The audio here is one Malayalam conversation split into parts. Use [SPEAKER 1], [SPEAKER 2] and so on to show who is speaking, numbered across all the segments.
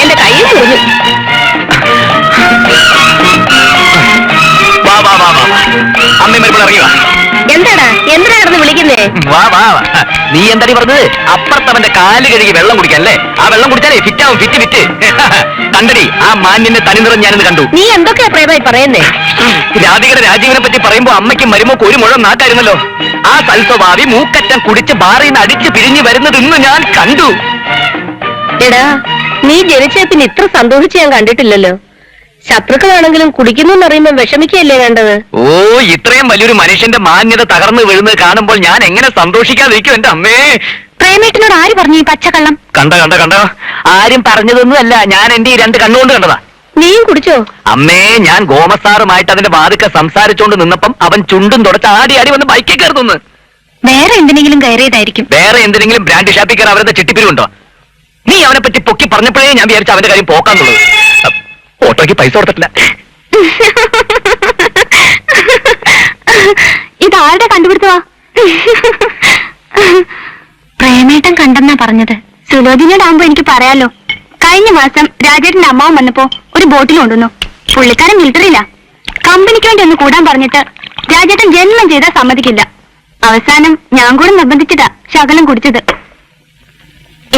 [SPEAKER 1] എന്റെ കയ്യിൽ തുറന്നു.
[SPEAKER 2] അമ്മ ഇറങ്ങി വാ.
[SPEAKER 1] എന്താടാ എന്തിനാ കിടന്ന് വിളിക്കുന്നേ?
[SPEAKER 2] വാ വാ. നീ എന്താടി പറഞ്ഞത്? അപ്പുറത്തവന്റെ കാല് കഴുകി വെള്ളം കുടിക്കല്ലേ? ആ വെള്ളം കുടിച്ചാലേ ഫിറ്റാവും. ഫിറ്റ് കണ്ടടി, ആ മാന്യന്റെ തനിനിറം ഞാനിന്ന് കണ്ടു.
[SPEAKER 1] നീ എന്തൊക്കെയാ പ്രേമായി പറയുന്നേ?
[SPEAKER 2] രാധികയുടെ രാജീവിനെ പറ്റി പറയുമ്പോ അമ്മയ്ക്കും മരുമോക്ക് ഒരു മുഴം നാട്ടായിരുന്നല്ലോ. ആ സൽസ്വഭാവി മൂക്കറ്റം കുടിച്ച് ബാറിൽ നിന്ന് അടിച്ച് പിരിഞ്ഞു വരുന്നത് ഇന്ന് ഞാൻ കണ്ടു.
[SPEAKER 1] എടാ, നീ ജനിച്ച പിന്നെ ഇത്ര സന്തോഷിച്ച് ഞാൻ കണ്ടിട്ടില്ലല്ലോ. ശത്രുക്കളാണെങ്കിലും കുടിക്കുന്നു എന്നറിയുമ്പോ വിഷമിക്കല്ലേ വേണ്ടത്?
[SPEAKER 2] ഓ, ഇത്രയും വലിയൊരു മനുഷ്യന്റെ മാന്യത തകർന്നു വീഴുന്നത് കാണുമ്പോൾ ഞാൻ എങ്ങനെ സന്തോഷിക്കാതിരിക്കും എന്റെ അമ്മേ.
[SPEAKER 1] പ്രേമേട്ടനോട് ആര് പറഞ്ഞു ഈ പച്ചക്കള്ളം?
[SPEAKER 2] കണ്ട ആരും പറഞ്ഞതൊന്നുമല്ല, ഞാൻ എന്റെ ഈ രണ്ട് കണ്ണുകൊണ്ട് കണ്ടതാ.
[SPEAKER 1] നീയും കുടിച്ചോ?
[SPEAKER 2] അമ്മേ, ഞാൻ ഗോമസാറുമായിട്ട് അതിന്റെ വാതിക്ക സംസാരിച്ചോണ്ട് നിന്നപ്പം അവൻ ചുണ്ടും തുടച്ച് ആടി വന്ന് ബൈക്കിൽ കയറുന്നു.
[SPEAKER 1] വേറെ എന്തിനെങ്കിലും കയറിയതായിരിക്കും.
[SPEAKER 2] വേറെ എന്തിനെങ്കിലും ബ്രാൻഡ് ഷാപ്പിൽ കയറി അവരുടെ ചിട്ടിപ്പിരിവുണ്ടോ? നീ അവനെ പറ്റി പൊക്കി പറഞ്ഞപ്പോഴേ ഞാൻ വിചാരിച്ച അവന്റെ കാര്യം പോക്കാന്നുള്ളത്. ഓട്ടോയ്ക്ക് പൈസ കൊടുത്തിട്ടില്ല.
[SPEAKER 1] ഇതാരുടെ കണ്ടുപിടുത്തവാ? പ്രേമേട്ടൻ കണ്ടെന്നാ പറഞ്ഞത്. സുലോചനയോടാകുമ്പോ എനിക്ക് പറയാലോ. കഴിഞ്ഞ മാസം രാജേട്ടന്റെ അമ്മാവൻ വന്നപ്പോ ഒരു ബോട്ടിൽ കൊണ്ടുവന്നു. പുള്ളിക്കാരൻ മിലിറ്ററിയില്ല. കമ്പനിക്ക് വേണ്ടി ഒന്ന് കൂടാൻ പറഞ്ഞിട്ട് രാജേട്ടൻ ജന്മം ചെയ്താൽ സമ്മതിക്കില്ല. അവസാനം ഞാൻ കൂടെ നിർബന്ധിച്ചിട്ടാ ശകലം കുടിച്ചത്.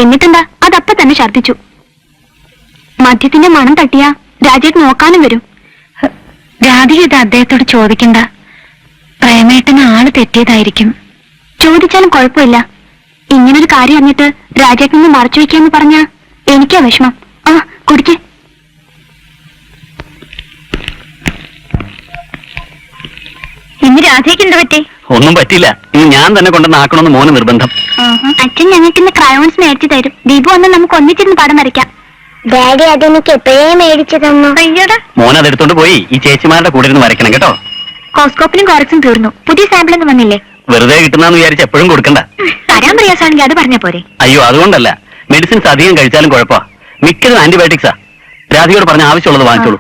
[SPEAKER 1] എന്നിട്ടെന്താ, അതപ്പ തന്നെ ഛർദ്ദിച്ചു. മദ്യത്തിന്റെ മണം തട്ടിയാ രാജേട്ടൻ നോക്കാനും വരും. രാധിക ഇത് അദ്ദേഹത്തോട് ചോദിക്കണ്ട. പ്രേമേട്ടന് ആള് തെറ്റിയതായിരിക്കും. ചോദിച്ചാലും കുഴപ്പമില്ല. ഇങ്ങനൊരു കാര്യം അറിഞ്ഞിട്ട് രാജേട്ടനെ മറച്ചു വയ്ക്കാന്ന് പറഞ്ഞാ എനിക്കാ വിഷമം. ആ, കുടിക്കേ. ഇന്ന് രാധയ്ക്ക് എന്താ പറ്റി?
[SPEAKER 2] ഒന്നും പറ്റില്ല. ഇനി ഞാൻ തന്നെ കൊണ്ടുവന്ന് ആക്കണമെന്ന് മോന് നിർബന്ധം.
[SPEAKER 1] അച്ഛൻ ഞങ്ങൾക്ക് ഇന്ന് ക്രയോൺസ് മേടിച്ചു തരും. ദീപു വന്ന് നമുക്ക് ഒന്നിച്ചിരുന്ന് പടം വരയ്ക്കാം. ഡാഡി അതെനിക്ക് എപ്പോഴേ മേടിച്ചു തന്നു. അയ്യോടാ,
[SPEAKER 2] മോൻ അതെടുത്തോണ്ട് പോയി ഈ ചേച്ചിമാരുടെ കൂടെ ഇരുന്ന് വരയ്ക്കണം കേട്ടോ.
[SPEAKER 1] കോസ്കോപ്പിലും കോറക്സും തീർന്നു. പുതിയ സാമ്പിൾ ഒന്നും വന്നില്ലേ?
[SPEAKER 2] വെറുതെ കിട്ടുന്ന വിചാരിച്ച് എപ്പോഴും കൊടുക്കണ്ട.
[SPEAKER 1] തരാൻ പ്രയാസമാണെങ്കിൽ അത് പറഞ്ഞ പോരെ?
[SPEAKER 2] അയ്യോ, അതുകൊണ്ടല്ല. മെഡിസിൻസ് അധികം കഴിച്ചാലും കുഴപ്പമാ. മിക്കതും ആന്റിബയോട്ടിക്സാ. രാധികയോട് പറഞ്ഞ ആവശ്യമുള്ളത് വാങ്ങിച്ചോളൂ.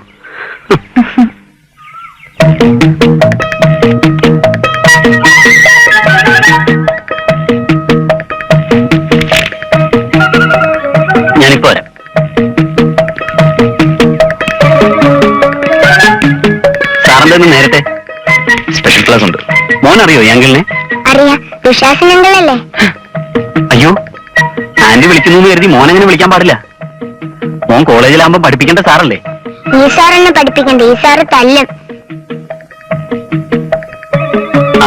[SPEAKER 2] ഞാനിപ്പോ വരാം. സാറിന്റെ നേരത്തെ സ്പെഷ്യൽ ക്ലാസ് ഉണ്ട്. മോനറിയോ ഈ അങ്കിളിനെ?
[SPEAKER 1] അറിയാം, ദുശാസനങ്ങളല്ലേ?
[SPEAKER 2] അയ്യോ, ആന്റി വിളിക്കുന്നു കരുതി മോനെങ്ങനെ വിളിക്കാൻ പാടില്ല. മോൻ കോളേജിലാകുമ്പോ പഠിപ്പിക്കേണ്ട സാറല്ലേ?
[SPEAKER 1] ഈ സാറെന്നെ പഠിപ്പിക്കണ്ടേ? ഈ സാറ് തല്ലും.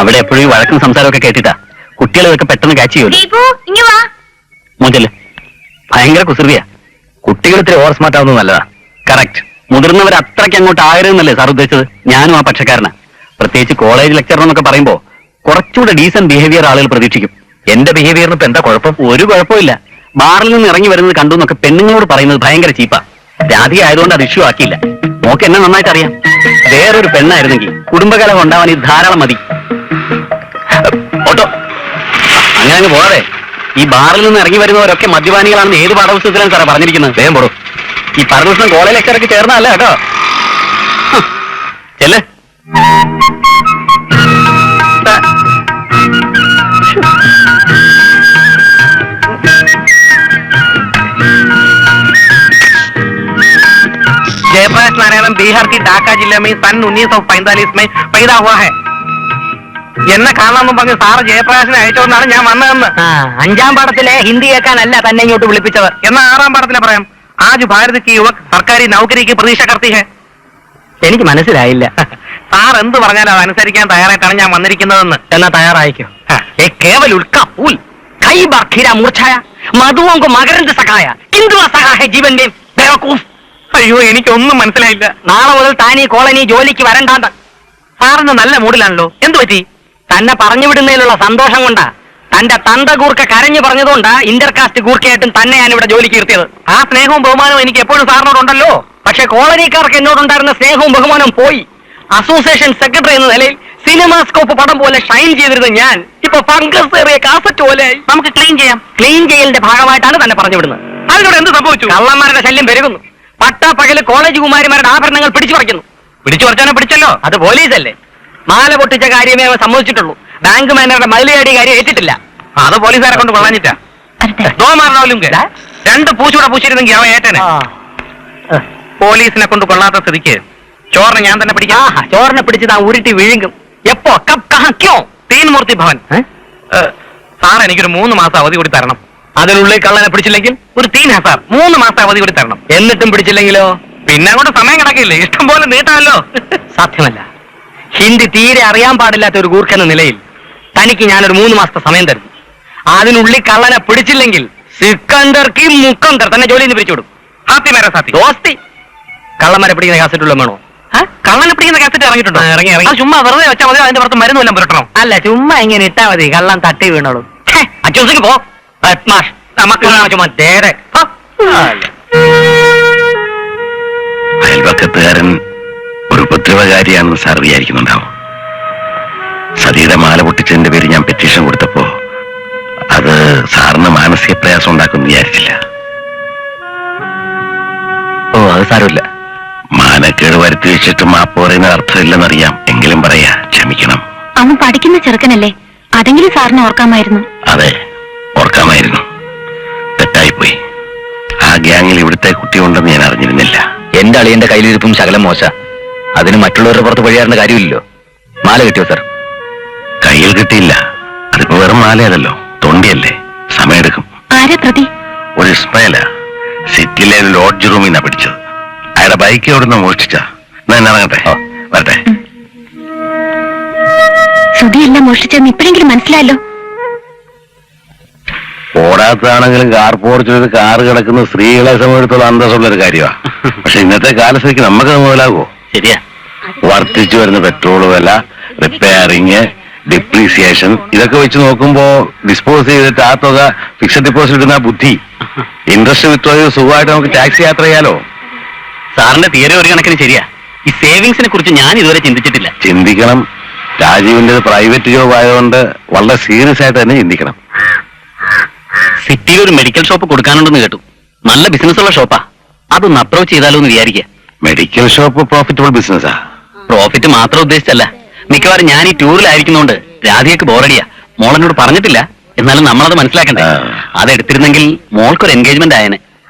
[SPEAKER 2] അവിടെ എപ്പോഴും വഴക്കും സംസാരമൊക്കെ കേട്ടിട്ടാ കുട്ടികളൊക്കെ പെട്ടെന്ന് കാച്ച് ചെയ്യൂല. മോചല് ഭയങ്കര കുസൃതിയാ. കുട്ടികൾ ഇത്തിരി ഓവർ സ്മാർട്ട് ആവുന്നത് നല്ലതാ. കറക്റ്റ്. മുതിർന്നവർ അത്രയ്ക്ക് അങ്ങോട്ട് ആകരുതെന്നല്ലേ സാർ ഉദ്ദേശിച്ചത്? ഞാനും ആ പക്ഷക്കാരനാ. പ്രത്യേകിച്ച് കോളേജ് ലെക്ചർ എന്നൊക്കെ പറയുമ്പോ കുറച്ചുകൂടെ ഡീസന്റ് ബിഹേവിയർ ആളുകൾ പ്രതീക്ഷിക്കും. എന്റെ ബിഹേവിയറിന് ഇപ്പൊ എന്താ കുഴപ്പം? ഒരു കുഴപ്പമില്ല. ബാറിൽ നിന്ന് ഇറങ്ങി വരുന്നത് കണ്ടു എന്നൊക്കെ പെണ്ണുങ്ങളോട് പറയുന്നത് ഭയങ്കര ചീപ്പാ. രാധിക ആയതുകൊണ്ട് അത് ഇഷ്യൂ ആക്കിയില്ല. മോക്ക് എന്നെ നന്നായിട്ട് അറിയാം. വേറൊരു പെണ്ണായിരുന്നെങ്കിൽ കുടുംബകലഹം ഉണ്ടാവാൻ ഇത് ധാരാളം മതി. ഓട്ടോ അങ്ങനെ അങ്ങ് പോകാതെ. ഈ ബാറിൽ നിന്ന് ഇറങ്ങി വരുന്നവരൊക്കെ മദ്യപാനികളാണെന്ന് ഏത് പാഠപുസ്തകത്തിലാണ് സാറേ പറഞ്ഞിരിക്കുന്നത്? വേഗം പോടും. ഈ പരദൂഷണം കോളേജ് ലെക്ചറൊക്കെ ചേർന്നല്ല കേട്ടോ. ചെല്ലേ.
[SPEAKER 3] जयप्रकाश नारायण बिहार की ढाका जिले में सन 1945 में पैदा हुआ है. എന്നെ കാണാമെന്നും പറഞ്ഞ് സാറ് ജയപ്രകാശിനെ അയച്ചോന്നാണ് ഞാൻ വന്നതെന്ന്.
[SPEAKER 2] 5ാം പാഠത്തിലെ ഹിന്ദി കേൾക്കാനല്ല തന്നെ ഇങ്ങോട്ട് വിളിപ്പിച്ചത്.
[SPEAKER 3] എന്നാ 6ാം പാഠത്തിലെ പറയാം. ആജ് ഭാരത് കി യുവക് സർക്കാരി നൗകരിക്ക് പ്രതീക്ഷ കർത്തി ഹെ.
[SPEAKER 2] എനിക്ക് മനസ്സിലായില്ല.
[SPEAKER 3] സാർ എന്ത് പറഞ്ഞാലും അതനുസരിക്കാൻ തയ്യാറായിട്ടാണ് ഞാൻ വന്നിരിക്കുന്നതെന്ന്.
[SPEAKER 2] എന്നാ തയ്യാറായിക്കോ. കേവൽ ഉൽക്കാ പൂൽ കൈ ബാർ ഖീര മൂർച്ഛായ മധുവോं को मकरंद सखाया किंतु असहा है जीवन में बेवकूफ.
[SPEAKER 3] അയ്യോ, എനിക്കൊന്നും മനസ്സിലായില്ല.
[SPEAKER 2] നാളെ മുതൽ താൻ ഈ കോളനി ജോലിക്ക് വരണ്ടാണ്ട.
[SPEAKER 3] സാറിന് നല്ല മൂഡിലാണല്ലോ. എന്തു പറ്റി?
[SPEAKER 2] തന്നെ പറഞ്ഞു വിടുന്നതിലുള്ള സന്തോഷം കൊണ്ടാ. തന്റെ തന്ത കൂർക്ക കരഞ്ഞു പറഞ്ഞതുകൊണ്ടാ ഇന്റർകാസ്റ്റ് കൂർക്കയായിട്ടും തന്നെ ഞാൻ ഇവിടെ ജോലിക്ക് ഇരുത്തിയത്.
[SPEAKER 3] ആ സ്നേഹവും ബഹുമാനവും എനിക്ക് എപ്പോഴും സാറിനോടുണ്ടല്ലോ.
[SPEAKER 2] പക്ഷെ കോളനിക്കാർക്ക് എന്നോടുണ്ടായിരുന്ന സ്നേഹവും ബഹുമാനവും പോയി. അസോസിയേഷൻ സെക്രട്ടറി എന്ന നിലയിൽ സിനിമാസ്കോപ്പ് പടം പോലെ ഷൈൻ ചെയ്തിരുന്ന ഞാൻ ഇപ്പൊ ഫംഗസ് ഏറിയ കാസറ്റ് പോലെ.
[SPEAKER 3] നമുക്ക് ക്ലീൻ ചെയ്യാം.
[SPEAKER 2] ക്ലീൻ ചെയ്യലിന്റെ ഭാഗമായിട്ടാണ് തന്നെ പറഞ്ഞു വിടുന്നത്.
[SPEAKER 3] അതിനോട് എന്ത് സംഭവിച്ചു?
[SPEAKER 2] കള്ളന്മാരുടെ ശല്യം പെരുകുന്നു. പട്ടാപ്പകല് കോളേജ് കുമാരിമാരുടെ ആഭരണങ്ങൾ പിടിച്ചു പറിക്കുന്നു.
[SPEAKER 3] പിടിച്ചു പറിച്ചാനോ? പിടിച്ചല്ലോ.
[SPEAKER 2] അത് പോലീസല്ലേ. മാല പൊട്ടിച്ച കാര്യമേ അവൻ സമ്മതിച്ചിട്ടുള്ളൂ. ബാങ്ക് മാനേജറുടെ മതിലുചാടിയ കാര്യം ഏറ്റിട്ടില്ല.
[SPEAKER 3] അത് പോലീസുകാരെ കൊണ്ട് കൊള്ളാഞ്ഞിട്ടാ.
[SPEAKER 1] വരട്ടെ.
[SPEAKER 3] ദോ മാറണോലും രണ്ട് പൂച്ചൂടെ പൂച്ചിരുന്നെങ്കിൽ അവൻ ഏറ്റനെ. പോലീസിനെ കൊണ്ട് കൊള്ളാത്ത സ്ഥിതിക്ക് ചോറിനെ ഞാൻ തന്നെ പിടിക്കാം.
[SPEAKER 2] ചോറിനെ പിടിച്ച് താൻ ഉരുട്ടി വിഴുങ്ങും. എപ്പോ
[SPEAKER 3] തീൻമൂർത്തി ഭവൻ. സാർ എനിക്കൊരു 3 മാസം അവധി കൂടി തരണം.
[SPEAKER 2] അതിനുള്ളിൽ കള്ളനെ പിടിച്ചില്ലെങ്കിൽ
[SPEAKER 3] ഒരു 3 സാർ 3 മാസം അവധി കൂടി തരണം.
[SPEAKER 2] എന്നിട്ടും പിടിച്ചില്ലെങ്കിലോ?
[SPEAKER 3] പിന്നെ അങ്ങോട്ട് സമയം കിടക്കില്ലേ, ഇഷ്ടം പോലെ നീട്ടാമല്ലോ.
[SPEAKER 2] സാധ്യമല്ല. ഹിന്ദി തീരെ അറിയാൻ പാടില്ലാത്ത ഒരു ഗൂർഖ എന്ന നിലയിൽ തനിക്ക് ഞാനൊരു 3 മാസത്തെ സമയം തരുന്നു. അതിനുള്ളിൽ കള്ളനെ പിടിച്ചില്ലെങ്കിൽ സിക്കന്ദർക്ക് മുക്കന്ദർ തന്നെ ജോലിയിൽ നിന്ന് പിരിച്ചുവിടും.
[SPEAKER 3] ഹാത്തി മേരെ സാത്തി.
[SPEAKER 2] ദോസ്തി. കള്ളന്മാരെ പിടിക്കുന്ന കാസറ്റുള്ള വേണോ?
[SPEAKER 3] കള്ളനെ പിടിക്കുന്ന കാസറ്റ് ഇറങ്ങിയിട്ടുണ്ടോ?
[SPEAKER 2] ഇറങ്ങി.
[SPEAKER 3] അത് ചുമ്മാ വെറുതെ വെച്ചാൽ മതി, അതിന്റെ പുറത്ത് മരുന്നെല്ലാം പുരട്ടണം.
[SPEAKER 2] അല്ല, ചുമ്മാ ഇങ്ങനെ ഇട്ടാ മതി, കള്ളം തട്ടി വീണോളൂ. അച്ഛൻ പോ. ചുമ്മാ നേരെ.
[SPEAKER 4] അയൽപക്കത്തുകാരൻ ഒരു ഉപദ്രവകാരിയാണെന്ന് സാർ വിചാരിക്കുന്നുണ്ടാവും. സതിയുടെ മാല പൊട്ടിച്ചതിന്റെ പേര് ഞാൻ പെറ്റീഷൻ കൊടുത്തപ്പോ അത് സാറിന് മാനസിക പ്രയാസം ഉണ്ടാക്കുമെന്ന് വിചാരിച്ചില്ല.
[SPEAKER 2] ഓ, അത് സാരമില്ല.
[SPEAKER 4] മാനക്കേട് വരുത്തി വെച്ചിട്ട് മാപ്പ് പറയുന്ന അർത്ഥമില്ലെന്നറിയാം, എങ്കിലും പറയാ ക്ഷമിക്കണം.
[SPEAKER 1] അവൻ പഠിക്കുന്ന ചെറുക്കനല്ലേ, അതെങ്കിലും സാറിന് ഓർക്കാമായിരുന്നു.
[SPEAKER 4] അതെ, ഓർക്കാമായിരുന്നു. തെറ്റായിപ്പോയി. ആ ഗ്യാങ്ങിൽ ഇവിടുത്തെ കുട്ടിയുണ്ടെന്ന് ഞാൻ അറിഞ്ഞിരുന്നില്ല.
[SPEAKER 2] എന്റെ അളിയന്റെ കയ്യിലിരിപ്പും ശകലം മോശ. അതിന് മറ്റുള്ളവരുടെ പുറത്ത് വഴിയാറുന്ന കാര്യമില്ലല്ലോ. മാല കിട്ടിയോ സാർ?
[SPEAKER 4] കയ്യിൽ കിട്ടിയില്ല. അതിപ്പോ വെറും മാലയതല്ലോ, തൊണ്ടിയല്ലേ, സമയമെടുക്കും.
[SPEAKER 1] ആരാ പ്രതി?
[SPEAKER 4] ഒരു ഇസ്മയില സിറ്റിയിലെ ഒരു ലോഡ്ജ് റൂമിൽ നിന്നാ പിടിച്ചത്. അയാളുടെ ബൈക്ക് എവിടുന്ന് മോഷ്ടിച്ച. ഇറങ്ങട്ടെ, വരട്ടെ.
[SPEAKER 1] സുധിയെല്ലാം മോഷ്ടിച്ചെന്ന് ഇപ്പോഴെങ്കിലും മനസ്സിലായല്ലോ.
[SPEAKER 4] ഓടാത്താണെങ്കിലും കാർ പോർച്ചിലൊരു കാറ് കിടക്കുന്ന സ്ത്രീകളെ സംബന്ധിച്ചുള്ള അന്തസ്സുള്ളൊരു കാര്യമാണ്. പക്ഷെ ഇന്നത്തെ കാലത്തേക്ക് നമുക്കത് മുതലാകുമോ?
[SPEAKER 2] ശരിയാ.
[SPEAKER 4] വർദ്ധിച്ചു വരുന്ന പെട്രോൾ വില, റിപ്പയറിങ്, ഡിപ്രീസിയേഷൻ, ഇതൊക്കെ വെച്ച് നോക്കുമ്പോ ഡിസ്പോസ് ചെയ്തിട്ട് ആ തുക ഫിക്സഡ് ഡിപ്പോസിറ്റ് ഇടുന്ന ബുദ്ധി. ഇൻട്രസ്റ്റ് വിത്ഡ്രോ സുഖമായിട്ട് നമുക്ക് ടാക്സി യാത്ര ചെയ്യാലോ.
[SPEAKER 2] സാറിന്റെ തീരെ ഒരു കണക്കിന് ശരിയാ. ഈ സേവിങ്സിനെ കുറിച്ച് ഞാൻ ഇതുവരെ ചിന്തിച്ചിട്ടില്ല.
[SPEAKER 4] ചിന്തിക്കണം. രാജീവിന്റെ പ്രൈവറ്റ് ജോബ് ആയതുകൊണ്ട് വളരെ സീരിയസ് ആയിട്ട് തന്നെ ചിന്തിക്കണം.
[SPEAKER 2] സിറ്റിയിൽ ഒരു മെഡിക്കൽ ഷോപ്പ് കൊടുക്കാനുണ്ടെന്ന് കേട്ടു. നല്ല ബിസിനസ് ഉള്ള ഷോപ്പാ. അതൊന്ന് അപ്രോച്ച് ചെയ്താലോ എന്ന് വിചാരിക്കുക.
[SPEAKER 4] മെഡിക്കൽ ഷോപ്പ് പ്രോഫിറ്റബിൾ ബിസിനസ്സാ.
[SPEAKER 2] പ്രോഫിറ്റ് മാത്രം ഉദ്ദേശിച്ചല്ല. മിക്കവാറും ഞാൻ ഈ ടൂറിലായിരിക്കുന്നോണ്ട് രാധികക്ക് ബോറടിയാ. മോളെന്നോട് പറഞ്ഞിട്ടില്ല, എന്നാലും നമ്മളത് മനസ്സിലാക്കണ്ടേ. അതെടുത്തിരുന്നെങ്കിൽ മോൾക്കൊരു എൻഗേജ്മെന്റ് ആയനെ.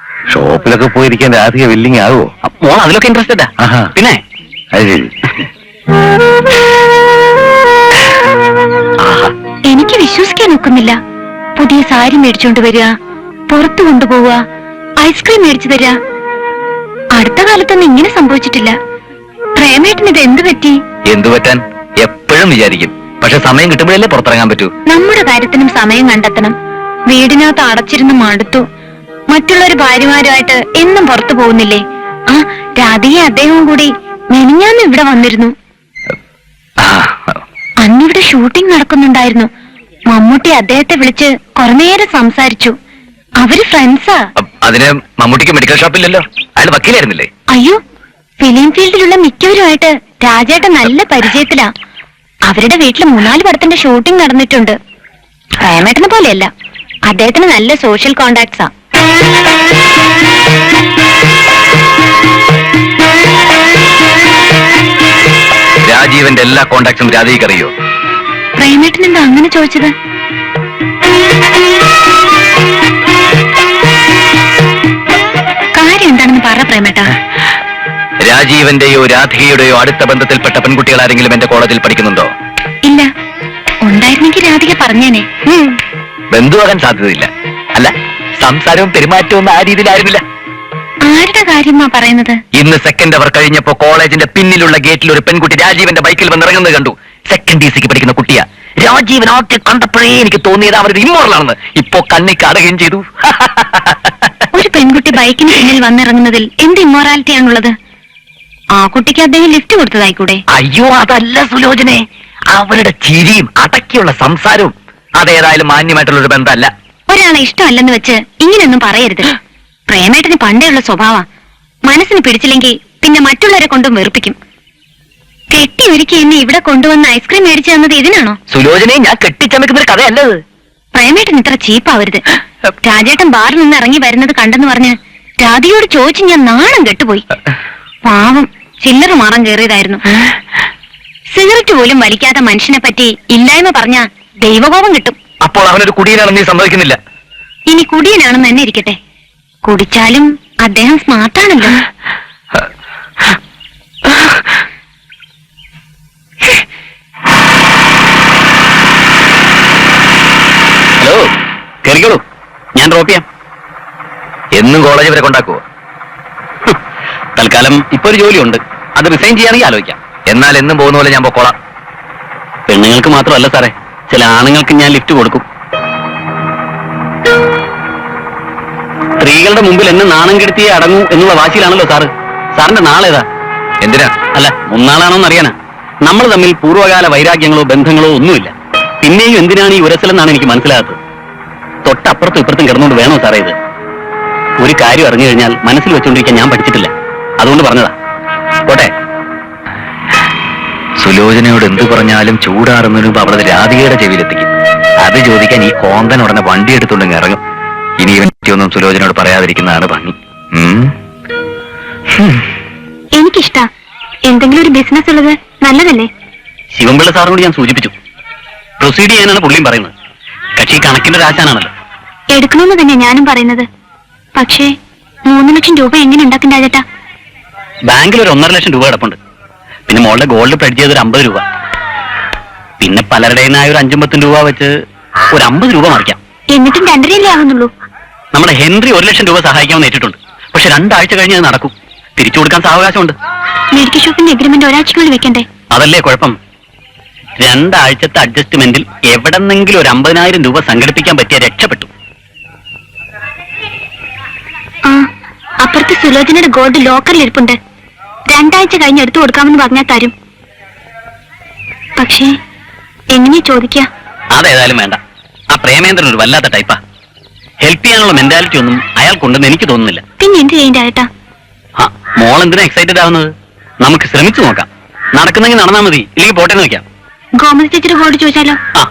[SPEAKER 4] ഷോപ്പിലൊക്കെ പോയിരിക്കാൻ രാധിക വില്ലിങ് ആകുമോ?
[SPEAKER 2] മോൾ അതിലൊക്കെ ഇൻട്രസ്റ്റഡാ. പിന്നെ
[SPEAKER 4] അത് ശരി.
[SPEAKER 1] എനിക്ക് വിശ്വസിക്കാൻ ഒക്കുന്നില്ല. പുതിയ സാരി മേടിച്ചോണ്ട് വരിക, പുറത്തു കൊണ്ടുപോവുക, ഐസ്ക്രീം മേടിച്ചു തരിക. അടുത്ത കാലത്തൊന്നും ഇങ്ങനെ സംഭവിച്ചിട്ടില്ല. പ്രേമേട്ടന് ഇത് എന്ത് പറ്റി?
[SPEAKER 2] എന്തു പറ്റാൻ? എപ്പോഴും വിചാരിക്കും. പക്ഷെ സമയം കിട്ടുമ്പോഴല്ലേ പുറത്തിറങ്ങാൻ പറ്റൂ.
[SPEAKER 1] നമ്മുടെ കാര്യത്തിനും സമയം കണ്ടെത്തണം. വീടിനകത്ത് അടച്ചിരുന്ന് മടുത്തു. മറ്റുള്ളൊരു ഭാര്യമാരുമായിട്ട് എന്നും പുറത്തു പോകുന്നില്ലേ? ആ രാധികയും അദ്ദേഹവും കൂടി മെനിഞ്ഞാന്ന് ഇവിടെ വന്നിരുന്നു. അന്നിവിടെ ഷൂട്ടിംഗ് നടക്കുന്നുണ്ടായിരുന്നു. മമ്മൂട്ടി അദ്ദേഹത്തെ വിളിച്ച് കുറെ നേരം സംസാരിച്ചു. അവര് ഫ്രണ്ട്സാ.
[SPEAKER 2] അതിന് മമ്മൂട്ടിക്ക് മെഡിക്കൽ ഷോപ്പില്ലല്ലോ. അയാൾ വക്കീലായിരുന്നില്ലേ?
[SPEAKER 1] അയ്യോ, ഫിലിം ഫീൽഡിലുള്ള മിക്കവരുമായിട്ട് രാജേട്ടൻ നല്ല പരിചയത്തിലാ. അവരുടെ വീട്ടിൽ 3-4 പടത്തിന്റെ ഷൂട്ടിംഗ് നടന്നിട്ടുണ്ട്. പ്രേമേട്ടനെ പോലെയല്ല, അദ്ദേഹത്തിന് നല്ല സോഷ്യൽ കോണ്ടാക്ട്സാ.
[SPEAKER 2] രാജീവന്റെ എല്ലാ കോണ്ടാക്ട്സും രാധികയ്ക്ക് അറിയോ?
[SPEAKER 1] പ്രേമേട്ടൻ എന്താ അങ്ങനെ ചോദിച്ചത്? കാര്യം എന്താണെന്ന് പറ പ്രേമേട്ട.
[SPEAKER 2] രാജീവന്റെയോ രാധികയുടെയോ അടുത്ത ബന്ധത്തിൽപ്പെട്ട പെൺകുട്ടികൾ ആരെങ്കിലും എന്റെ കോളേജിൽ പഠിക്കുന്നുണ്ടോ?
[SPEAKER 1] ഇല്ല. ഉണ്ടായിരുന്നെങ്കിൽ രാധിക പറഞ്ഞേനെ.
[SPEAKER 2] ബന്ധുവാകാൻ സാധ്യതയില്ല. അല്ല, സംസാരവും പെരുമാറ്റവും ഒന്നും ആ രീതിയിലായിരുന്നില്ല.
[SPEAKER 1] ആരുടെ കാര്യമാ പറയുന്നത്?
[SPEAKER 2] ഇന്ന് സെക്കൻഡ് അവർ കഴിഞ്ഞപ്പോ കോളേജിന്റെ പിന്നിലുള്ള ഗേറ്റിൽ ഒരു പെൺകുട്ടി രാജീവന്റെ ബൈക്കിൽ വന്നിറങ്ങുന്നത് കണ്ടു. സെക്കൻഡ് ഡിസിക്ക് പഠിക്കുന്ന കുട്ടിയാ. രാജീവൻ ആദ്യം കണ്ടപ്പോഴേ എനിക്ക് തോന്നിയത് അവരൊരു ഇമ്മോറലാണെന്ന്. ഇപ്പോ കണ്ണി കാണുകയും ചെയ്തു.
[SPEAKER 1] ഒരു പെൺകുട്ടി ബൈക്കിന് പിന്നിൽ വന്നിറങ്ങുന്നതിൽ എന്ത് ഇമ്മോറാലിറ്റിയാണുള്ളത്? ആ കുട്ടിക്ക് അദ്ദേഹം ലിഫ്റ്റ് കൊടുത്തതായിക്കൂടെ?
[SPEAKER 2] അയ്യോ, അതല്ല സുലോചനെ. അവരുടെ ചിരിയും അടക്കിയുള്ള സംസാരവും അതേതായാലും മാന്യമായിട്ടുള്ള ഒരു ബന്ധമല്ല.
[SPEAKER 1] ഒരാളെ ഇഷ്ടമല്ലെന്ന് വെച്ച് ഇങ്ങനെയൊന്നും പറയരുത്. പ്രേമേട്ടന് പണ്ടേയുള്ള സ്വഭാവ. മനസ്സിന് പിടിച്ചില്ലെങ്കിൽ പിന്നെ മറ്റുള്ളവരെ കൊണ്ടും വെറുപ്പിക്കും. കെട്ടി ഒരുക്കി എന്നെ ഇവിടെ കൊണ്ടുവന്ന് ഐസ്ക്രീം മേടിച്ചു തന്നത് ഇതിനാണോ?
[SPEAKER 2] സുലോചനെ, ഞാൻ കെട്ടിച്ചമയ്ക്കുന്ന ഒരു കഥയല്ലത്.
[SPEAKER 1] പ്രേമേട്ടൻ ഇത്ര ചീപ്പാവരുത്. രാജേട്ടൻ ബാറിൽ നിന്ന് ഇറങ്ങി വരുന്നത് കണ്ടെന്ന് പറഞ്ഞ് രാധികയോട് ചോദിച്ച് ഞാൻ നാണം കെട്ടുപോയി. പാവം, ചില്ലറ മാറാൻ കയറിയതായിരുന്നു. സിഗരറ്റ് പോലും വലിക്കാത്ത മനുഷ്യനെ പറ്റി ഇല്ലായ്മ പറഞ്ഞ ദൈവകോപം കിട്ടും.
[SPEAKER 2] അപ്പോൾ അവനൊരു കുടിയനാണെന്ന് നീ സമ്മതിക്കുന്നില്ല.
[SPEAKER 1] ഇനി കുടിയനാണെന്ന് തന്നെ ഇരിക്കട്ടെ, കുടിച്ചാലും അദ്ദേഹം സ്മാർട്ടാണല്ലോ.
[SPEAKER 2] ഹലോ, കേറിക്കോളൂ, ഞാൻ ഡ്രോപ്പ് ചെയ്യാം. എന്നും കോളേജ് വരെ കൊണ്ടാക്കുവോ? തൽക്കാലം ഇപ്പൊ ഒരു ജോലിയുണ്ട്, അത് റിസൈൻ ചെയ്യാണെങ്കിൽ ആലോചിക്കാം. എന്നാൽ എന്നും പോകുന്ന പോലെ ഞാൻ പൊക്കോളാം. പെണ്ണുങ്ങൾക്ക് മാത്രമല്ല സാറേ, ചില ആണുങ്ങൾക്ക് ഞാൻ ലിഫ്റ്റ് കൊടുക്കും. സ്ത്രീകളുടെ മുമ്പിൽ എന്നെ നാണം കെടുത്തിയേ അടങ്ങൂ എന്നുള്ള വാശിയിലാണല്ലോ സാറ്. സാറിന്റെ നാളേതാ? എന്തിനാ? അല്ല, മുന്നാളാണോന്ന് അറിയാനാ. നമ്മൾ തമ്മിൽ പൂർവ്വകാല വൈരാഗ്യങ്ങളോ ബന്ധങ്ങളോ ഒന്നുമില്ല. പിന്നെയും എന്തിനാണ് ഈ ഉരസലെന്നാണ് എനിക്ക് മനസ്സിലാകാത്തത്. തൊട്ടപ്പുറത്തും ഇപ്പുറത്തും കിടന്നുകൊണ്ട് വേണോ സാറേ ഇത്? ഒരു കാര്യം അറിഞ്ഞു കഴിഞ്ഞാൽ മനസ്സിൽ വെച്ചുകൊണ്ടിരിക്കാൻ ഞാൻ പഠിച്ചിട്ടില്ല, അതുകൊണ്ട് പറഞ്ഞതാ. പോട്ടെ. സുലോചനയോട് എന്ത് പറഞ്ഞാലും ചൂടാറുന്നതിന് മുമ്പ് അവളത് രാധികയുടെ ചെവിയിലെത്തിക്കും. അത് ചോദിക്കാൻ ഈ കോന്തൻ ഉടനെ വണ്ടി എടുത്തുണ്ടെങ്കിൽ ഇറങ്ങും. ഇനി ഇവൻ ഒന്നും സുലോചനയോട് പറയാതിരിക്കുന്നതാണ് ഭംഗി.
[SPEAKER 1] എനിക്കിഷ്ടാ, എന്തെങ്കിലും ഒരു ബിസിനസ് ഉള്ളത് നല്ലതല്ലേ?
[SPEAKER 2] ശിവൻപിള്ള സാറിനോട് ഞാൻ സൂചിപ്പിച്ചു, പ്രൊസീഡ് ചെയ്യാനാണ് പുള്ളിയും പറയുന്നത്. കക്ഷി കണക്കിന്റെ രാശാനാണല്ലോ.
[SPEAKER 1] എടുക്കണമെന്ന് തന്നെ ഞാനും പറയുന്നത്. പക്ഷേ 3 ലക്ഷം രൂപ എങ്ങനെ ഉണ്ടാക്കണ്ട ചേട്ടാ?
[SPEAKER 2] ബാങ്കിൽ ഒരു 1.5 ലക്ഷം രൂപ കിടപ്പുണ്ട്. പിന്നെ മോളുടെ ഗോൾഡ് പ്ലെഡ്ജ് ചെയ്തൊരു 50 രൂപ. പിന്നെ പലരുടെയും ഒരു 5-10 രൂപ വെച്ച് ഒരു 50 രൂപ മറിക്കാം.
[SPEAKER 1] എന്നിട്ടും 2.5 ആവുന്നുള്ളൂ.
[SPEAKER 2] നമ്മുടെ ഹെൻറി 1 ലക്ഷം രൂപ സഹായിക്കാമെന്ന് ഏറ്റിട്ടുണ്ട്. പക്ഷെ 2 ആഴ്ച കഴിഞ്ഞ് അത് നടക്കും. തിരിച്ചു കൊടുക്കാൻ സാവകാശമുണ്ട്.
[SPEAKER 1] മെഡിക്കൽ ഷോപ്പിന്റെ എഗ്രിമെന്റ് ഒരാഴ്ചക്കുള്ളിൽ വെക്കണ്ടേ?
[SPEAKER 2] അതല്ലേ കുഴപ്പം. 2 ആഴ്ചത്തെ അഡ്ജസ്റ്റ്മെന്റിൽ എവിടെന്നെങ്കിലും ഒരു 50,000 രൂപ സംഘടിപ്പിക്കാൻ പറ്റിയ രക്ഷപ്പെട്ടു.
[SPEAKER 1] ആ, അപ്പുറത്ത് സുലോചനയുടെ ഗോൾഡ് ലോക്കറിൽ ഇരിപ്പുണ്ട്. 2 ആഴ്ച കഴിഞ്ഞ് എടുത്തു കൊടുക്കാമെന്ന് പറഞ്ഞാൽ തരും. പക്ഷേ എങ്ങനെയാ ചോദിക്ക?
[SPEAKER 2] അതേതായാലും വേണ്ട. ആ പ്രേമേന്ദ്രൻ ഒരു വല്ലാത്ത ടൈപ്പാ. ഹെൽപ്പ് ചെയ്യാനുള്ള മെന്റാലിറ്റി ഒന്നും അയാൾക്കുണ്ടെന്ന് എനിക്ക് തോന്നുന്നില്ല.
[SPEAKER 1] പിന്നെ എന്ത് ചെയ്യേണ്ട ചേട്ടാ?
[SPEAKER 2] ആ, മോൾ എന്തിനാ എക്സൈറ്റഡ് ആവുന്നത്? നമുക്ക് ശ്രമിച്ചു നോക്കാം. നടക്കുന്നെങ്കിൽ നടന്നാൽ മതി, ഇല്ലെങ്കിൽ പോട്ടെന്ന് വെക്കാം.
[SPEAKER 1] ഗോമതി ചേച്ചിയുടെ ഗോൾഡ് ചോദിച്ചാലോ?
[SPEAKER 2] ആ,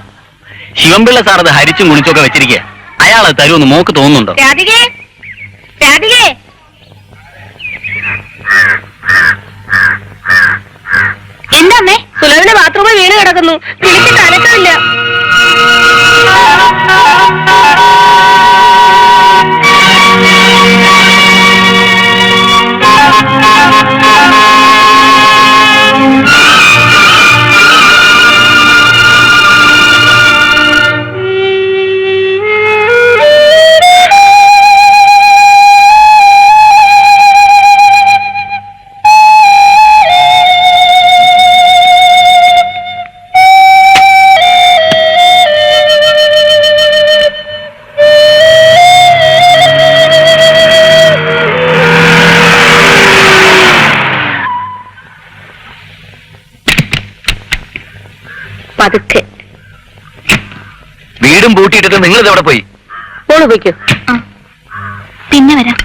[SPEAKER 2] ശിവൻപിള്ള സാർ അത് ഹരിച്ചും കുണിച്ചൊക്കെ വെച്ചിരിക്കുക. അയാൾ അത് തരുമെന്ന് മോക്ക് തോന്നുന്നുണ്ടോ?
[SPEAKER 1] എന്താ അമ്മേ? സുലോചന ബാത്റൂമിൽ വീണ് കിടക്കുന്നു, തിരിച്ചിട്ട് അനക്കമില്ല. പതുക്കെ.
[SPEAKER 2] വീടും പൂട്ടിയിട്ടിട്ട് നിങ്ങൾ ഇതെവിടെ പോയി?
[SPEAKER 1] മോള് പോയിക്കോ. പിന്നെ വരാം.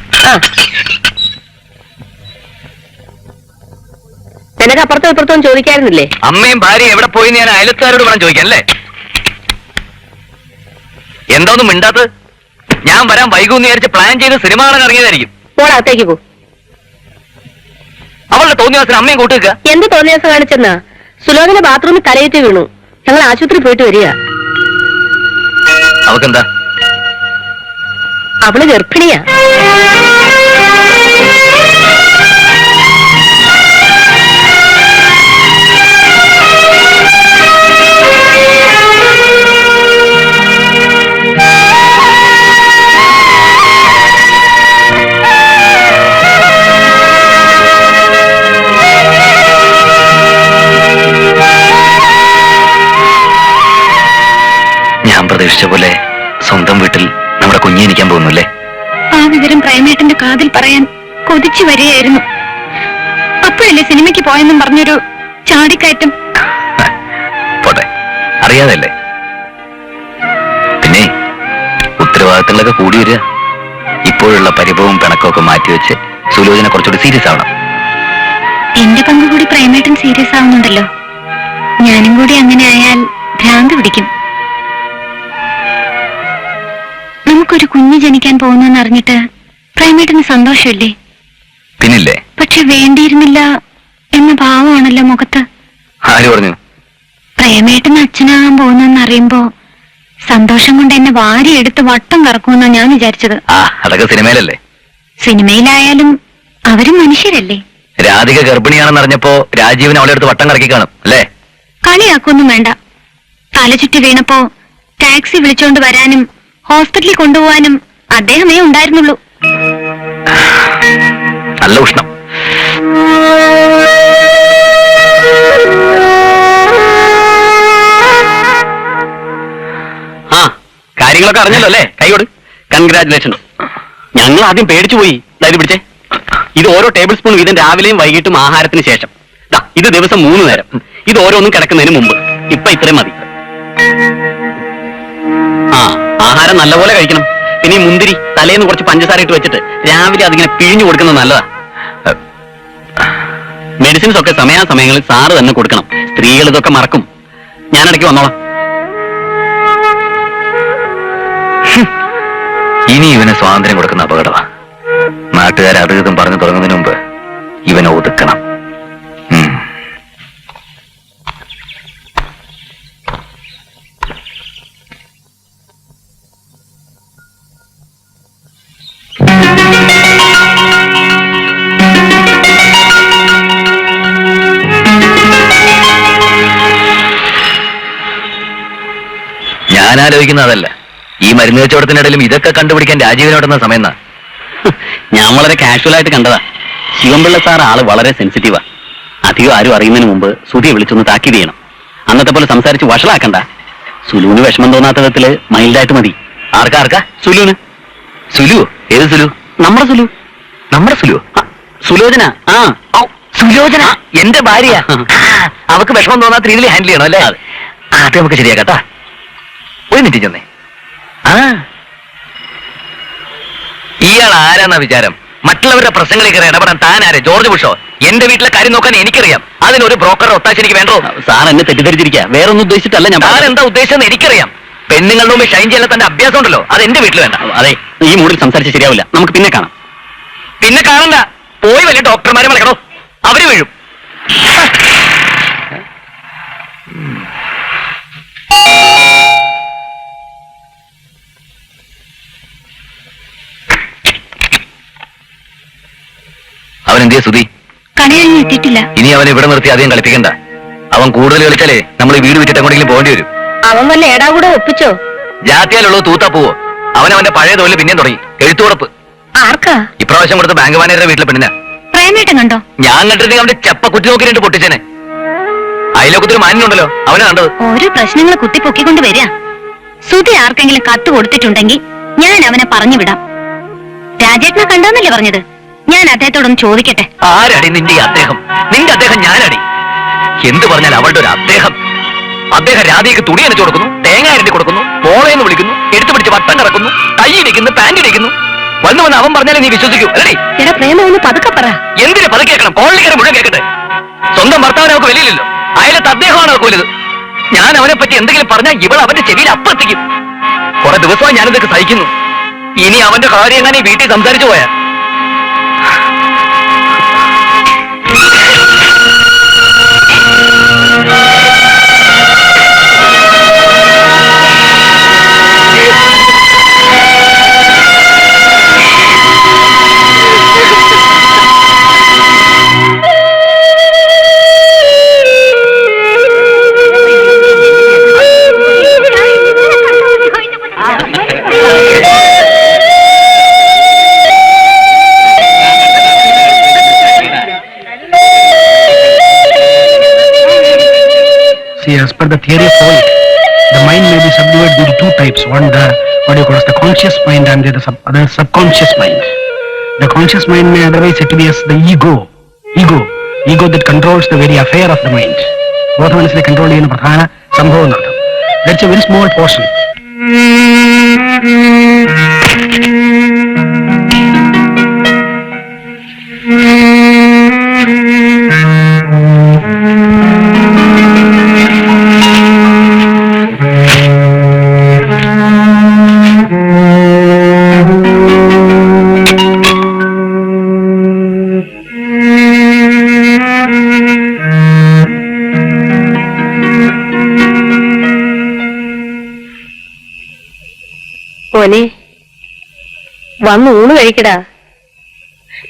[SPEAKER 1] നിനക്ക് അപ്പുറത്തും ഇപ്പുറത്തും ചോദിക്കാറുന്നില്ലേ?
[SPEAKER 2] അമ്മയും ഭാര്യയും എവിടെ പോയി ഞാൻ അയലത്തുകാരോട് വേണം ചോദിക്കാൻ അല്ലേ? എന്തോന്നും മിണ്ടാത്തത്? ഞാൻ വരാൻ വൈകുമെന്ന് വിചാരിച്ച് പ്ലാൻ ചെയ്ത് സിനിമ കാണാൻ ഇറങ്ങിയതായിരിക്കും.
[SPEAKER 1] മോളകത്തേക്ക് പോ.
[SPEAKER 2] അവളുടെ തോന്നിയവസരം അമ്മയും കൂട്ടുക.
[SPEAKER 1] എന്ത് തോന്നിയ ദിവസം കാണിച്ചെന്നാ? സുലോചന ബാത്റൂമിൽ തലയേറ്റ് വീണു. ഞങ്ങൾ ആശുപത്രി പോയിട്ട് വരിക.
[SPEAKER 2] അവക്കെന്താ?
[SPEAKER 1] അവള് ഗർഭിണിയാ.
[SPEAKER 2] ഞാൻ പ്രതീക്ഷിച്ച പോലെ സ്വന്തം വീട്ടിൽ നമ്മുടെ കുഞ്ഞി എനിക്കാൻ പോകുന്നില്ലേ?
[SPEAKER 1] ആ വിവരം പ്രേമേട്ടന്റെ കാതിൽ പറയാൻ കൊതിച്ചു വരികയായിരുന്നു. അപ്പോഴല്ലേ സിനിമയ്ക്ക് പോയെന്നും പറഞ്ഞൊരു ചാടിക്കയറ്റം.
[SPEAKER 2] പോട്ടെ, അറിയാതല്ലേ. പിന്നെ ഉത്തരവാദിത്തങ്ങളൊക്കെ കൂടി വരിക. ഇപ്പോഴുള്ള പരിഭവവും പിണക്കമൊക്കെ മാറ്റിവെച്ച് സുലോചന കുറച്ചുകൂടി സീരിയസ് ആവണം.
[SPEAKER 1] എന്റെ പങ്ക് കൂടി പ്രേമേട്ടൻ സീരിയസ് ആവുന്നുണ്ടല്ലോ. ഞാനും കൂടി അങ്ങനെ ആയാൽ ഭ്രാന്ത് പിടിക്കും. നമുക്കൊരു കുഞ്ഞ് ജനിക്കാൻ പോകുന്നെന്ന് അറിഞ്ഞിട്ട് പ്രേമേട്ടന് സന്തോഷമില്ലേ?
[SPEAKER 2] പിന്നില്ലേ?
[SPEAKER 1] പക്ഷെ വേണ്ടിയിരുന്നില്ല എന്ന ഭാവമാണല്ലോ മുഖത്ത്.
[SPEAKER 2] ആര് പറഞ്ഞു?
[SPEAKER 1] പ്രേമേട്ടൻ അച്ഛനാകാൻ പോകുന്നെന്ന് അറിയുമ്പോ സന്തോഷം കൊണ്ട് എന്നെ വാരിയെടുത്ത് വട്ടം കറക്കുമെന്നാ ഞാൻ വിചാരിച്ചത്.
[SPEAKER 2] ആ അതൊക്കെ സിനിമയിലല്ലേ.
[SPEAKER 1] സിനിമയിലായാലും അവരും മനുഷ്യരല്ലേ.
[SPEAKER 2] രാധിക ഗർഭിണിയാണെന്ന് അറിഞ്ഞപ്പോ രാജീവിനെ അവളെ അടുത്ത് വട്ടം കറക്കി കാണും അല്ലേ?
[SPEAKER 1] കളിയാക്കൊന്നും വേണ്ട. തലചുറ്റി വീണപ്പോ ടാക്സി വിളിച്ചോണ്ട് വരാനും ഹോസ്പിറ്റലിൽ കൊണ്ടുപോവാനും അദ്ദേഹമേ ഉണ്ടായിരുന്നുള്ളൂ.
[SPEAKER 2] നല്ല ഉഷ്ണം. ആ കാര്യങ്ങളൊക്കെ അറിഞ്ഞല്ലോ അല്ലേ? കൈയോട് കൺഗ്രാറ്റുലേഷൻ. ഞങ്ങൾ ആദ്യം പേടിച്ചു പോയി. അതായത് പിടിച്ചേ, ഇത് ഓരോ ടേബിൾ സ്പൂൺ വീതം രാവിലെയും വൈകിട്ടും ആഹാരത്തിന് ശേഷം. ഇത് ദിവസം 3 നേരം. ഇത് ഓരോന്നും കിടക്കുന്നതിന് മുമ്പ്. ഇപ്പൊ ഇത്രയും മതി. ആ ആഹാരം നല്ലപോലെ കഴിക്കണം. പിന്നെ ഈ മുന്തിരി തലേന്ന് കുറച്ച് പഞ്ചസാര ഇട്ട് വെച്ചിട്ട് രാവിലെ അതിങ്ങനെ പിഴിഞ്ഞു കൊടുക്കുന്നത് നല്ലതാ. മെഡിസിൻസ് ഒക്കെ സമയാസമയങ്ങളിൽ സാറ് തന്നെ കൊടുക്കണം. സ്ത്രീകൾ ഇതൊക്കെ മറക്കും. ഞാനിടയ്ക്ക് വന്നോളാം. ഇനി ഇവന് സ്വാതന്ത്ര്യം കൊടുക്കുന്ന അപകടമാ. നാട്ടുകാരെ അത് ഇതും പറഞ്ഞു തുടങ്ങുന്നതിന് മുമ്പ് ഇവനെ ഒതുക്കണം. ഞാൻ ആലോചിക്കുന്ന അതല്ല, ഈ മരുന്ന് കച്ചവടത്തിനിടയിലും ഇതൊക്കെ കണ്ടുപിടിക്കാൻ രാജീവിനോടുന്ന സമയം. ഞാൻ വളരെ കാഷ്വൽ ആയിട്ട് കണ്ടതാ. ശിവൻപിള്ള സാർ ആള് വളരെ സെൻസിറ്റീവാ. അധികം ആരും അറിയുന്നതിന് മുമ്പ് സുധിയെ വിളിച്ചൊന്ന് താക്കീത് ചെയ്യണം. അന്നത്തെ പോലെ സംസാരിച്ച് വഷളാക്കണ്ട. സുലുവിന് വിഷമം തോന്നാത്ത വിധത്തില് മൈൽഡായിട്ട് മതി. ആർക്കാ? സുലുവിന്. സുലു? ഏത് സുലു? നമ്മുടെ സുലു. നമ്മുടെ സുലു? സുലോചന. ആ സുലോചന എന്റെ ഭാര്യ. അവക്ക് വിഷമം തോന്നാത്ത രീതിയിൽ ഹാൻഡിൽ ചെയ്യണം അല്ലേ? അത് നമുക്ക് ശരിയാക്കട്ടാ. ഒരു മിനിറ്റ് ചെന്നേ. ഇയാൾ ആരാന്നാ വിചാരം? മറ്റുള്ളവരുടെ പ്രശ്നങ്ങളിൽ കയറി ഇടപെടാൻ താൻ ആരെ? ജോർജ് ബുഷോ? എന്റെ വീട്ടിലെ കാര്യം നോക്കാൻ എനിക്കറിയാം. അതിനൊരു ബ്രോക്കറുടെ ഒത്താശ എനിക്ക് വേണ്ടോ? സാർ എന്നെ തെറ്റിദ്ധരിച്ചിരിക്കുക. വേറൊന്നും ഉദ്ദേശിച്ചിട്ടല്ല ഞാൻ. സാർ എന്താ ഉദ്ദേശിച്ചെന്ന് എനിക്കറിയാം. പെണ്ണുങ്ങളുടെ മുമ്പ് ഷൈൻ ചെയ്യാൻ തന്റെ അഭ്യാസം ഉണ്ടല്ലോ, അത് എന്റെ വീട്ടിൽ വേണ്ട. അതെ, ഈ മൂഡിൽ സംസാരിച്ച് ശരിയാവില്ല. നമുക്ക് പിന്നെ കാണാം. പിന്നെ കാണണ്ട. പോയി വലിയ ഡോക്ടർമാരെ വിളിക്കണോ? അവര് വീഴും. അവനെന്തിയ സുധി?
[SPEAKER 1] കടയിൽ എത്തിയിട്ടില്ല.
[SPEAKER 2] ഇനി അവനെ ഇവിടെ നിർത്തി അധികം കളിപ്പിക്കണ്ട. അവൻ കൂടുതൽ കളിച്ചാലേ നമ്മൾ ഈ വീട് വിറ്റിട്ട് എങ്ങോട്ടെങ്കിലും പോകേണ്ടി വരും.
[SPEAKER 1] അവൻ വല്ല ഏടാ കൂടെ ഒപ്പിച്ചോ?
[SPEAKER 2] ജാത്തിയാലുള്ളത് തൂത്താ പോവോ? അവനവന്റെ പഴയ തൊഴിൽ പിന്നെയും തുടങ്ങി. എഴുത്തുറപ്പ്.
[SPEAKER 1] ആർക്കാ?
[SPEAKER 2] ഇപ്രാവശ്യം കൊടുത്ത ബാങ്ക് മാനേജറുടെ വീട്ടിലെ പെണ്ണിനാ.
[SPEAKER 1] പ്രേമേട്ടൻ കണ്ടോ? ഞാൻ
[SPEAKER 2] കണ്ടിട്ട് അവന്റെ ചപ്പ കുറ്റി നോക്കിയിട്ട് പൊട്ടിച്ചേനെ. അയലോക്കത്തൊരു മാനുണ്ടല്ലോ, അവനെ കണ്ടത്.
[SPEAKER 1] ഓരോ പ്രശ്നങ്ങൾ കുത്തിപ്പൊക്കിക്കൊണ്ട് വരിക. സുധി ആർക്കെങ്കിലും കത്ത് കൊടുത്തിട്ടുണ്ടെങ്കിൽ ഞാൻ അവനെ പറഞ്ഞു വിടാം. രാജേട്ടനെ കണ്ടോന്നല്ലേ പറഞ്ഞത്? ഞാൻ അദ്ദേഹത്തോടൊന്ന് ചോദിക്കട്ടെ.
[SPEAKER 2] ആരടി നിന്റെ അദ്ദേഹം? നിന്റെ അദ്ദേഹം ഞാനടി. എന്ത് പറഞ്ഞാൽ അവളുടെ ഒരു അദ്ദേഹം. അദ്ദേഹം രാധയ്ക്ക് തുണി അനച്ചു കൊടുക്കുന്നു, തേങ്ങ അരണ്ടി കൊടുക്കുന്നു, പോളയെന്ന് വിളിക്കുന്നു, എടുത്തു പിടിച്ച് വട്ടം കിടക്കുന്നു, കൈ ഇടിക്കുന്നു, പാൻറ് ഇടിക്കുന്നു. വന്നു വന്ന് അവൻ പറഞ്ഞാലേ നീ വിശ്വസിക്കൂ അല്ലേ?
[SPEAKER 1] എടാ പ്രേമ ഒന്ന് പതുക്കെ പറ.
[SPEAKER 2] എന്തിനു പതുക്കെ കേൾക്കണം? കോളനിക്കാരെ മുഴുവൻ കേൾക്കട്ടെ. സ്വന്തം ഭർത്താവിനെ അവർക്ക് വലിയില്ലല്ലോ, അയലത്ത് അദ്ദേഹമാണ് അവർക്ക് വലുത്. ഞാൻ അവനെ പറ്റി എന്തെങ്കിലും പറഞ്ഞാൽ ഇവൾ അവന്റെ ചെവിയിൽ അപ്പത്തിക്കും. കുറെ ദിവസമായി ഞാനിതൊക്കെ സഹിക്കുന്നു. ഇനി അവന്റെ കാര്യം എങ്ങനെ വീട്ടിൽ സംസാരിച്ചു പോയാ?
[SPEAKER 5] As per the theory of Freud, the mind may be subdivided into 2 types. One, the conscious mind, and the other subconscious mind. The conscious mind may otherwise said to be as the ego that controls the very affair of the mind. Both മനസ്സിനെ control ചെയ്യുന്ന പ്രധാന സംഭവം നടത്തും. That's a very small portion.
[SPEAKER 6] മോനെ വന്ന് ഊണ് കഴിക്കടാ.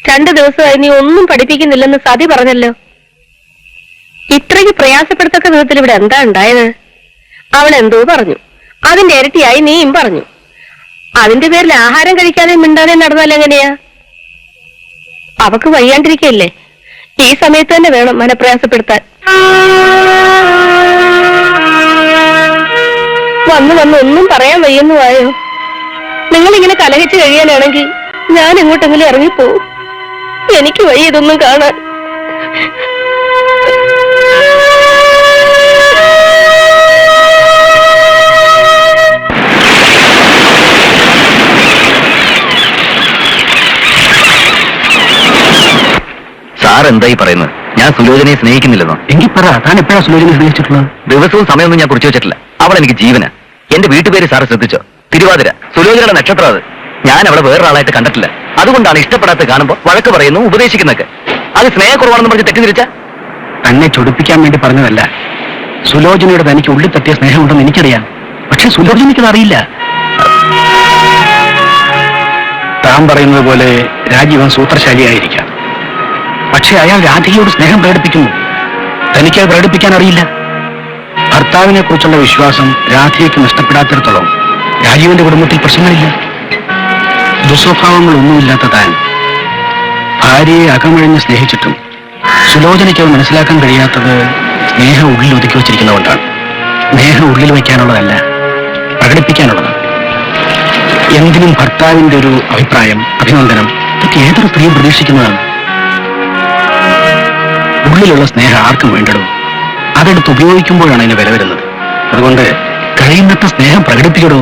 [SPEAKER 6] 2 ദിവസമായി നീ ഒന്നും പഠിപ്പിക്കുന്നില്ലെന്ന് സതി പറഞ്ഞല്ലോ. ഇത്രയ്ക്ക് പ്രയാസപ്പെടുത്തക്ക വിധത്തിൽ ഇവിടെ എന്താ ഉണ്ടായത്? അവൾ എന്തോ പറഞ്ഞു, അതിന്റെ ഇരട്ടിയായി നീയും പറഞ്ഞു. അതിന്റെ പേരിൽ ആഹാരം കഴിക്കാതെ മിണ്ടാതെ നടന്നാൽ എങ്ങനെയാ? അവക്ക് വയ്യാണ്ടിരിക്കല്ലേ, ഈ സമയത്ത് തന്നെ വേണം മനപ്രയാസപ്പെടുത്താൻ. വന്ന് ഒന്നും പറയാൻ വയ്യെന്നു ആയോ? നിങ്ങളിങ്ങനെ കലഹിച്ച് കഴിയാനാണെങ്കിൽ ഞാൻ എങ്ങോട്ടെങ്കിലും ഇറങ്ങിപ്പോവും. എനിക്ക് വയ്യ ഇതൊന്നും കാണാൻ.
[SPEAKER 2] സാർ എന്തായി പറയുന്നത്? ഞാൻ സുലോചനയെ സ്നേഹിക്കുന്നില്ലെന്നോ?
[SPEAKER 5] എങ്കിൽ പറ, താൻ എപ്പോഴാ സുലോചനയെ സ്നേഹിച്ചിട്ടുള്ളത്?
[SPEAKER 2] ദിവസവും സമയമൊന്നും ഞാൻ കുറിച്ച് വെച്ചിട്ടില്ല. അവൾ എനിക്ക് ജീവന്. എന്റെ വീട്ടുപേര് സാറ് ശ്രദ്ധിച്ചോ? തിരുവാതിര. സുലോചനയുടെ നക്ഷത്രം അത്. ഞാൻ അവളെ വേറൊരാളായിട്ട് കണ്ടിട്ടില്ല. അതുകൊണ്ടാണ് ഇഷ്ടപ്പെടാത്ത കാണുമ്പോൾ വഴക്ക് പറയുന്നു, ഉപദേശിക്കുന്നൊക്കെ. അത് സ്നേഹക്കുറവാണെന്ന് പറഞ്ഞ് തെറ്റിദ്ധരിച്ച?
[SPEAKER 5] തന്നെ ചൊടിപ്പിക്കാൻ വേണ്ടി പറഞ്ഞതല്ല. സുലോചനയുടെ തനിക്ക് ഉള്ളിൽ തട്ടിയ സ്നേഹമുണ്ടെന്ന് എനിക്കറിയാം. പക്ഷെ സുലോചനയ്ക്കത് അറിയില്ല. താൻ പറയുന്നത് പോലെ രാജീവൻ സൂത്രശാലിയായിരിക്കാം. പക്ഷെ അയാൾ രാധികയോട് സ്നേഹം പ്രകടിപ്പിക്കുന്നു. തനിക്കത് പ്രകടിപ്പിക്കാൻ അറിയില്ല. ഭർത്താവിനെ കുറിച്ചുള്ള വിശ്വാസം രാധികയ്ക്ക് നഷ്ടപ്പെടാത്തിടത്തോളം രാജീവന്റെ കുടുംബത്തിൽ പ്രശ്നങ്ങളില്ല. ദുസ്വഭാവങ്ങളൊന്നുമില്ലാത്ത താൻ ഭാര്യയെ അകമഴിഞ്ഞ് സ്നേഹിച്ചിട്ടും സുലോചനയ്ക്ക് അത് മനസ്സിലാക്കാൻ കഴിയാത്തത് സ്നേഹം ഉള്ളിൽ ഒതുക്കി വച്ചിരിക്കുന്നതുകൊണ്ടാണ്. സ്നേഹം ഉള്ളിൽ വയ്ക്കാനുള്ളതല്ല, പ്രകടിപ്പിക്കാനുള്ളത്. എന്തിനും ഭർത്താവിന്റെ ഒരു അഭിപ്രായം, അഭിനന്ദനം, ഇതൊക്കെ ഏതൊരു സ്ത്രീയും പ്രതീക്ഷിക്കുന്നതാണ്. ഉള്ളിലുള്ള സ്നേഹം ആർക്കും വേണ്ടടോ. അതെടുത്ത് ഉപയോഗിക്കുമ്പോഴാണ് അതിന് വില വരുന്നത്. അതുകൊണ്ട് കഴിയുന്നത്ര സ്നേഹം പ്രകടിപ്പിക്കടോ.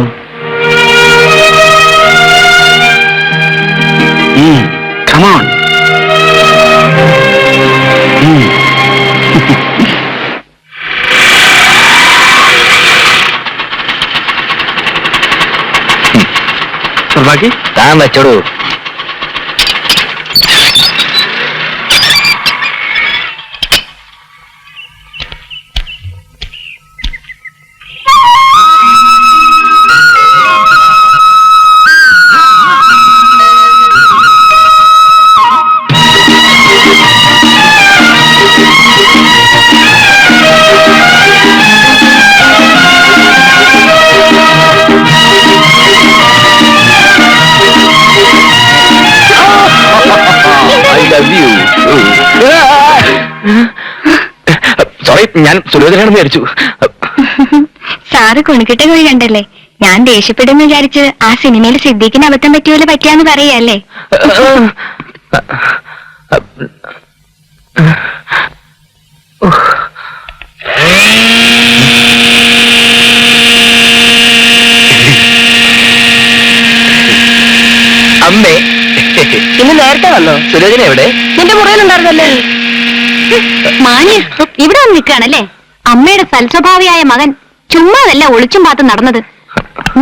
[SPEAKER 5] Come on.
[SPEAKER 2] ബാക്കി താൻ വെച്ചോടൂ. സോറി, ഞാൻ സുലോചനയാണെന്ന് വിചാരിച്ചു.
[SPEAKER 1] സാറ് കുണിക്കിട്ട കോഴി കണ്ടല്ലേ? ഞാൻ ദേഷ്യപ്പെടുമെന്ന് വിചാരിച്ച് ആ സിനിമയിൽ സിദ്ദീഖിന് അബദ്ധം പറ്റിയോലെ പറ്റിയാന്ന് പറയല്ലേ?
[SPEAKER 2] അമ്മേ,
[SPEAKER 6] ഇന്ന് നേരത്തെ വന്നോ?
[SPEAKER 2] സുലോചന എവിടെ?
[SPEAKER 6] നിന്റെ മുറിയിലുണ്ടായിരുന്നല്ലേ?
[SPEAKER 1] മാന്യ ഇവിടെ വന്ന് നിൽക്കുകയാണല്ലേ? അമ്മയുടെ സൽസ്വഭാവിയായ മകൻ ചുമ്മാതല്ല ഒളിച്ചും പാത്തും നടന്നത്.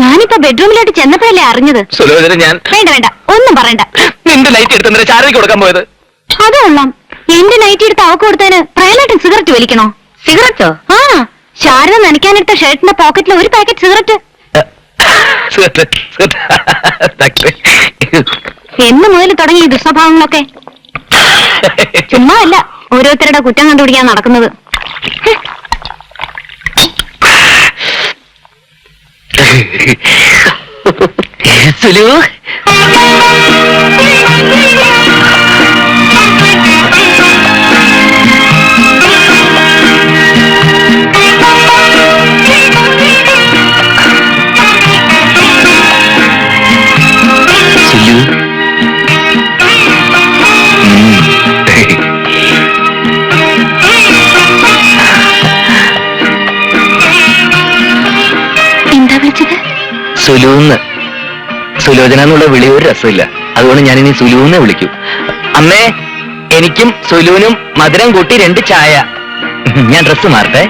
[SPEAKER 1] ഞാനിപ്പോ ബെഡ്റൂമിലോട്ട് ചെന്നപ്പോഴല്ലേ അറിഞ്ഞത്.
[SPEAKER 2] സുലോചന, ഞാൻ
[SPEAKER 1] വേണ്ട ഒന്നും പറയണ്ട.
[SPEAKER 2] നിന്റെ ലൈറ്റ് എടുത്ത് ചാരയ്ക്ക് കൊടുക്കാൻ പോയത്.
[SPEAKER 1] അത് കൊള്ളാം. എന്റെ നൈറ്റ് എടുത്ത് അവക്ക് കൊടുത്തതിന് പ്രയലായിട്ടും സിഗരറ്റ് വലിക്കണോ?
[SPEAKER 6] സിഗരറ്റോ?
[SPEAKER 1] ആ, ശാരദ നനയ്ക്കാനെടുത്ത ഷർട്ടിന്റെ പോക്കറ്റിൽ ഒരു പാക്കറ്റ് സിഗരറ്റ്. എന്ന് മുതൽ തുടങ്ങി ഈ ദുസ്വഭാവങ്ങളൊക്കെ? ചുമ്മാ അല്ല ഓരോരുത്തരുടെ കുറ്റം കണ്ടുപിടിക്കാൻ നടക്കുന്നത്.
[SPEAKER 2] സുലു,
[SPEAKER 1] എന്താ വിളിച്ചത്?
[SPEAKER 2] സുലൂന്ന്. സുലോചന എന്നുള്ള വിളി ഒരു രസമില്ല. അതുകൊണ്ട് ഞാനിനി സുലൂന്ന് വിളിക്കും. അമ്മേ, എനിക്കും സുലൂനും മധുരം കൂട്ടി 2 ചായ. ഞാൻ ഡ്രസ് മാറട്ടെ.